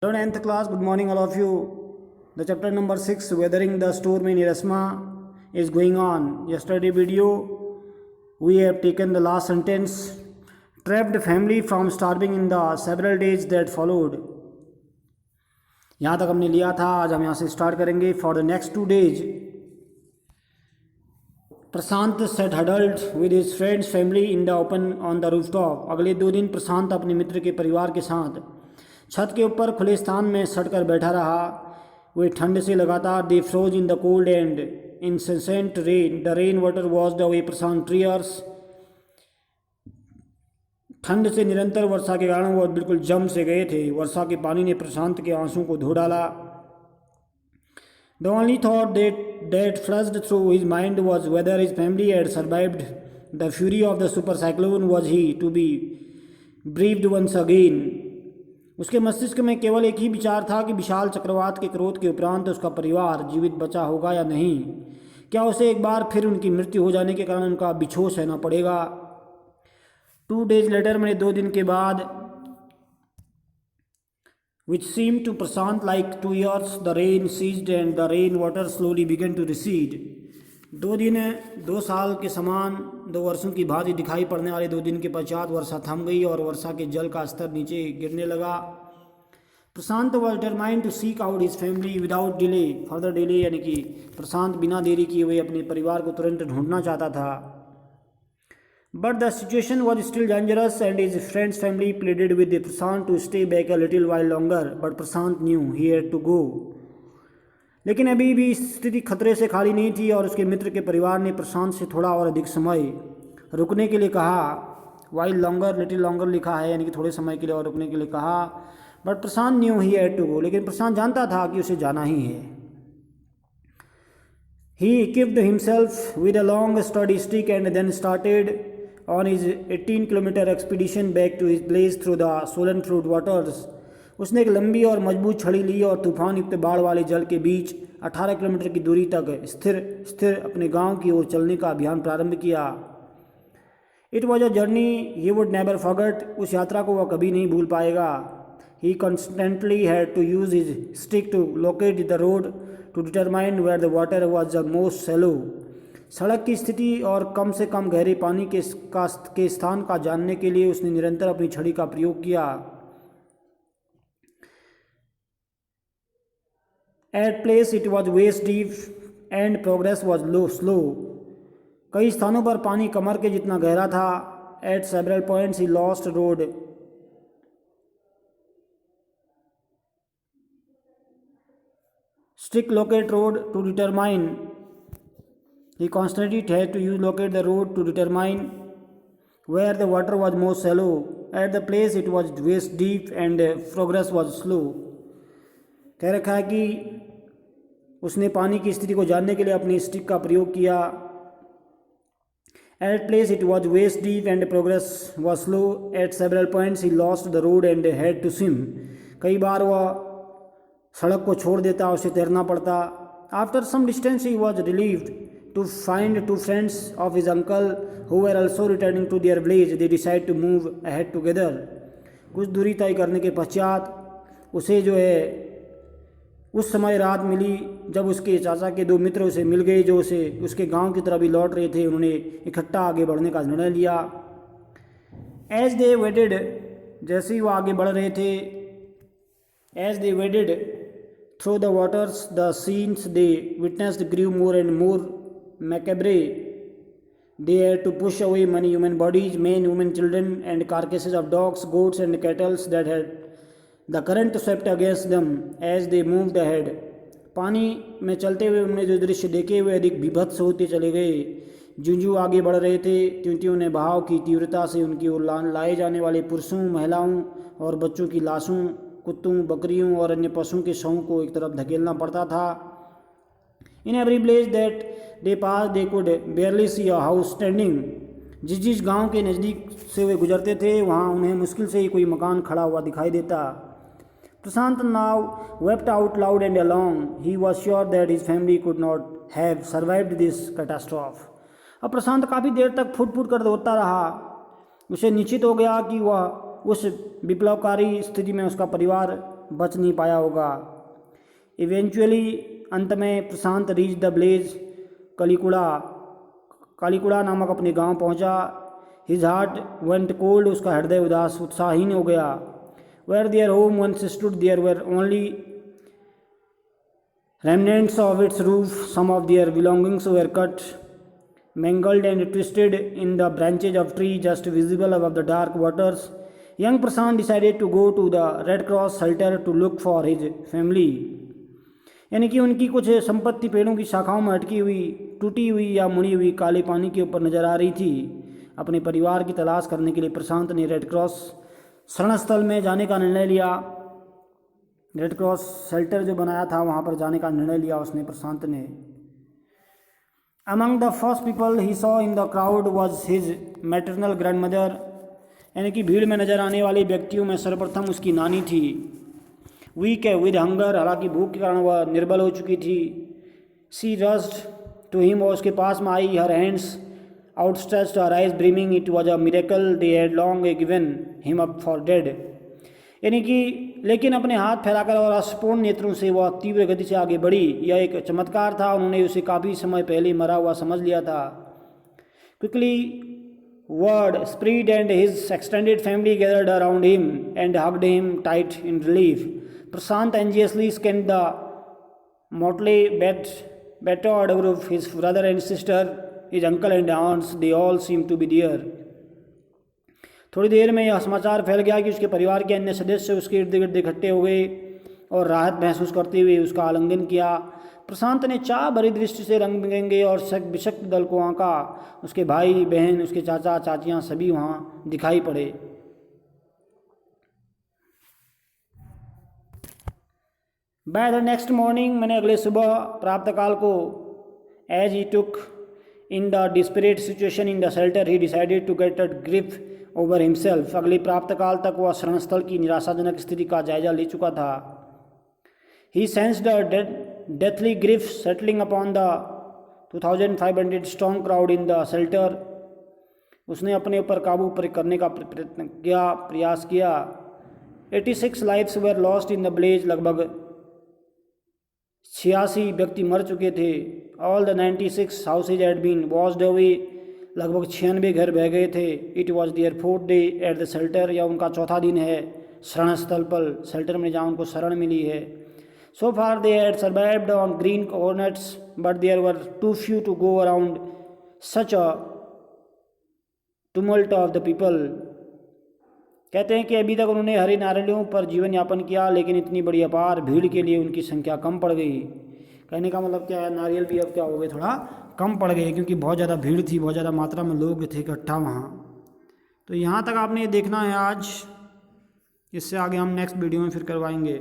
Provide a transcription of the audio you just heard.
Hello 9th class, good morning all of you. The chapter number 6, Weathering the Storm in Erasma is going on. Yesterday video, we have taken the last sentence, trapped family from starving in the several days that followed. यहाँ तक हमने लिया था. आज हम यहाँ से start करेंगे. For the next 2 days, Prashant sat huddled with his friend's family in the open on the rooftop. अगले 2 दिन प्रशांत अपने मित्र के परिवार के साथ छत के ऊपर खुले स्थान में सटकर बैठा रहा. वे ठंड से लगातार they froze in the cold and incessant rain. The rain water washed away Prashant tears. ठंड से निरंतर वर्षा के कारण वो बिल्कुल जम से गए थे. वर्षा के पानी ने प्रशांत के आंसू को धो डाला. The only thought that flashed through his mind was whether his family had survived the fury of the super cyclone. Was he to be breathed once again? उसके मस्तिष्क में केवल एक ही विचार था कि विशाल चक्रवात के क्रोध के उपरांत उसका परिवार जीवित बचा होगा या नहीं. क्या उसे एक बार फिर उनकी मृत्यु हो जाने के कारण उनका बिछोह सहना पड़ेगा. 2 days later, मैंने 2 दिन के बाद, which seemed to Prashant like 2 years, the rain ceased and the rain water slowly began to recede. 2 दिन 2 साल के समान, 2 वर्षों की भांति दिखाई पड़ने वाले 2 दिन के पश्चात वर्षा थम गई और वर्षा के जल का स्तर नीचे गिरने लगा. Prashant was determined to seek out his family without delay. Further delay यानी कि प्रशांत बिना देरी किए हुए अपने परिवार को तुरंत ढूंढना चाहता था. But the situation was still dangerous and his friends family pleaded with Prashant to stay back a little while longer. But Prashant knew he had to go. लेकिन अभी भी स्थिति खतरे से खाली नहीं थी और उसके मित्र के परिवार ने प्रशांत से थोड़ा और अधिक समय रुकने के लिए कहा. वाइल लॉन्गर, लिटिल लॉन्गर लिखा है, यानी कि थोड़े समय के लिए और रुकने के लिए कहा. But Prashant knew he had to go. लेकिन प्रशांत जानता था कि उसे जाना ही है. ही equipped himself with a long sturdy stick and then started on his 18-kilometer expedition back to his place through the swollen flood waters. उसने एक लंबी और मजबूत छड़ी ली और तूफान युक्त बाढ़ वाले जल के बीच 18 किलोमीटर की दूरी तक स्थिर अपने गांव की ओर चलने का अभियान प्रारंभ किया. It was a journey he would never forget. उस यात्रा को वह कभी नहीं भूल पाएगा. He constantly had to use his stick to locate the road to determine where the water was the most shallow. सड़क की स्थिति और कम से कम गहरे पानी के स्थान का जानने के लिए उसने निरंतर अपनी छड़ी का प्रयोग किया. At place it was waist deep and progress was slow. कई स्थानों पर पानी कमर के जितना गहरा था. At several points he lost road. Stick locate road to determine. He constantly had to use locate the road to determine where the water was most shallow. At the place it was waist deep and progress was slow. कह रखा है कि उसने पानी की स्थिति को जानने के लिए अपनी स्टिक का प्रयोग किया. At place it was waist deep and progress was slow. At several points he lost the road and had to swim. कई बार वह सड़क को छोड़ देता, उसे तैरना पड़ता. After some distance he was relieved to find 2 friends of his uncle who were also returning to their village. They decided to move ahead together. कुछ दूरी तय करने के पश्चात उसे जो है उस समय रात मिली जब उसके चाचा के 2 मित्र उसे मिल गए जो उसे उसके गांव की तरफ भी लौट रहे थे. उन्होंने इकट्ठा आगे बढ़ने का निर्णय लिया. एज दे वेडेड, जैसे ही वो आगे बढ़ रहे थे, as they waded through the waters the scenes they witnessed grew more and more macabre. They had to push away many human bodies, men, women, children, and carcasses of dogs, goats, and cattle that had the current swept against them as they moved ahead. पानी में चलते हुए उन्होंने जो दृश्य देखे हुए अधिक विभत्स होते चले गए. ज्यों आगे बढ़ रहे थे त्यों उन्हें बहाव की तीव्रता से उनकी ओर लाए जाने वाले पुरुषों, महिलाओं और बच्चों की लाशों, कुत्तों, बकरियों और अन्य पशुओं के शवों को एक तरफ धकेलना पड़ता था. In every place that they passed they could barely see a house standing. जिस गांव के नज़दीक से वे गुजरते थे वहाँ उन्हें मुश्किल से ही कोई मकान खड़ा हुआ दिखाई देता. Prashant now wept out loud and alone. He was sure that his family could not have survived this catastrophe. अब प्रशांत काफ़ी देर तक फुट फुट कर रोता रहा. उसे निश्चित हो गया कि वह उस विप्लवकारी स्थिति में उसका परिवार बच नहीं पाया होगा। इवेंचुअली अंत में प्रशांत रीच द विलेज कालीकुड़ा नामक अपने गांव पहुंचा। हिज हार्ट वेंट कोल्ड, उसका हृदय उत्साहहीन हो गया। Where their home once stood there were only remnants of its roof. Some of their belongings were cut, mangled and twisted in the branches of tree just visible above the dark waters. Young Prasant decided to go to the Red Cross shelter to look for his family. यानी कि उनकी कुछ संपत्ति पेड़ों की शाखाओं में अटकी हुई, टूटी हुई या मुड़ी हुई काले पानी के ऊपर नजर आ रही थी। अपने परिवार की तलाश करने के लिए प्रशांत ने रेड क्रॉस शरण स्थल में जाने का निर्णय लिया। रेड क्रॉस शेल्टर जो बनाया था वहाँ पर जाने का निर्णय लिया उसने, प्रशांत ने। Among the first people he saw in the crowd was his maternal grand mother, यानी कि भीड़ में नजर आने वाले व्यक्तियों में सर्वप्रथम उसकी नानी थी। वीक विद हंगर, हालांकि भूख के कारण वह निर्बल हो चुकी थी। सी रस्ड टू हिम, वो उसके पास में आई। Her hands outstretched, her eyes brimming, it was a miracle they had long given him up for dead, यानी कि लेकिन अपने हाथ फैलाकर और अश्रुपूर्ण नेत्रों से वह तीव्र गति से आगे बढ़ी। यह एक चमत्कार था, उन्होंने उसे काफ़ी समय पहले मरा हुआ समझ लिया था। Quickly word spread and his extended family gathered around him and hugged him tight in relief. Prashant anxiously scanned the motley battered group, his brother and sister, his uncle and aunts, they all seemed to be there. थोड़ी देर में यह समाचार फैल गया कि उसके परिवार के अन्य सदस्य उसके इर्द गिर्द इकट्ठे हो गए और राहत महसूस करते हुए उसका आलिंगन किया। प्रशांत ने चाह भरी दृष्टि से रंग बिरंगे और विशक्त दल को आंका। उसके भाई बहन, उसके चाचा चाचियां सभी वहाँ दिखाई पड़े। बाय द नेक्स्ट मॉर्निंग, मैंने अगले सुबह प्रातःकाल को, as he took in the desperate situation in the shelter he decided to get a grip over himself. अगले प्राप्तकाल तक वह शरणस्थल की निराशाजनक स्थिति का जायजा ले चुका था। He sensed a deathly grief settling upon the 2500 strong crowd in the shelter. उसने अपने ऊपर काबू करने का प्रयास किया। 86 lives were lost in the blaze, लगभग 86 व्यक्ति मर चुके थे। All the 96 houses had been washed away, लगभग 96 घर बह गए थे। It was their 4th day at the shelter, या उनका चौथा दिन है शरण स्थल पर, शेल्टर में जहाँ उनको शरण मिली है। So far they had survived on green coconuts but there were too few to go around such a tumult of the people. कहते हैं कि अभी तक उन्होंने हरे नारियों पर जीवन यापन किया, लेकिन इतनी बड़ी अपार भीड़ के लिए उनकी संख्या कम पड़ गई। कहने का मतलब क्या है, नारियल भी अब क्या हो गए, थोड़ा कम पड़ गए, क्योंकि बहुत ज़्यादा भीड़ थी, बहुत ज़्यादा मात्रा में लोग थे इकट्ठा वहाँ। तो यहाँ तक आपने ये देखना है आज, इससे आगे हम नेक्स्ट वीडियो में फिर करवाएंगे।